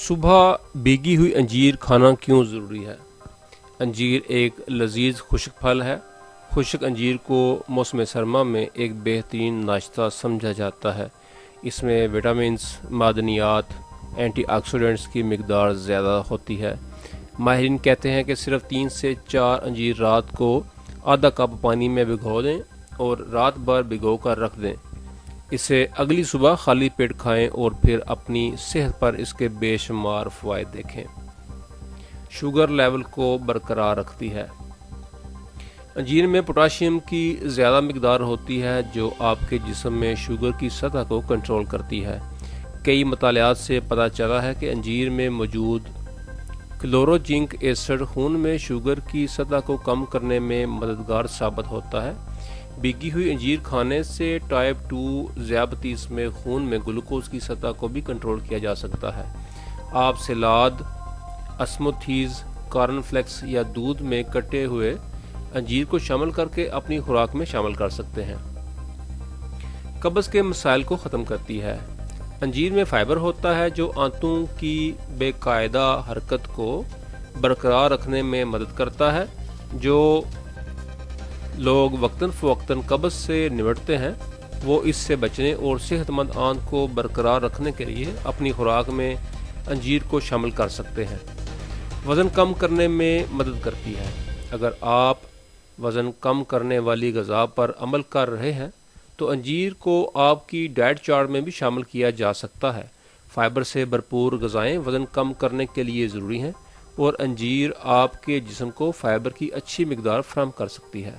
صبح بھیگی ہوئی انجیر کھانا کیوں ضروری ہے؟ انجیر ایک لذیذ خشک پھل ہے۔ خشک انجیر کو موسم سرما میں ایک بہترین ناشتہ سمجھا جاتا ہے۔ اس میں وٹامنز، معدنیات، اینٹی آکسیڈنٹس کی مقدار زیادہ ہوتی ہے۔ ماہرین کہتے ہیں کہ صرف 3 سے 4 انجیر رات کو آدھا کپ پانی میں بھگو دیں اور رات بھر بھگو کر رکھ دیں۔ اسے اگلی صبح خالی پیٹ کھائیں اور پھر اپنی صحت پر اس کے بے شمار فوائد دیکھیں۔ شوگر لیول کو برقرار رکھتی ہے۔ انجیر میں پوٹاشیم کی زیادہ مقدار ہوتی ہے جو آپ کے جسم میں شوگر کی سطح کو کنٹرول کرتی ہے۔ کئی مطالعات سے پتہ چلا ہے کہ انجیر میں موجود کلوروجنک ایسڈ خون میں شوگر کی سطح کو کم کرنے میں مددگار ثابت ہوتا ہے۔ بھیگی ہوئی انجیر کھانے سے ٹائپ 2 ذیابیطس میں خون میں گلوکوز کی سطح کو بھی کنٹرول کیا جا سکتا ہے۔ آپ سلاد، اسموتھیز، کارن فلیکس یا دودھ میں کٹے ہوئے انجیر کو شامل کر کے اپنی خوراک میں شامل کر سکتے ہیں۔ قبض کے مسائل کو ختم کرتی ہے۔ انجیر میں فائبر ہوتا ہے جو آنتوں کی بے قاعدہ حرکت کو برقرار رکھنے میں مدد کرتا ہے۔ جو لوگ وقتاً فوقتاً قبض سے نمٹتے ہیں وہ اس سے بچنے اور صحت مند آنت کو برقرار رکھنے کے لیے اپنی خوراک میں انجیر کو شامل کر سکتے ہیں۔ وزن کم کرنے میں مدد کرتی ہے۔ اگر آپ وزن کم کرنے والی غذا پر عمل کر رہے ہیں تو انجیر کو آپ کی ڈائٹ چارٹ میں بھی شامل کیا جا سکتا ہے۔ فائبر سے بھرپور غذائیں وزن کم کرنے کے لیے ضروری ہیں اور انجیر آپ کے جسم کو فائبر کی اچھی مقدار فراہم کر سکتی ہے۔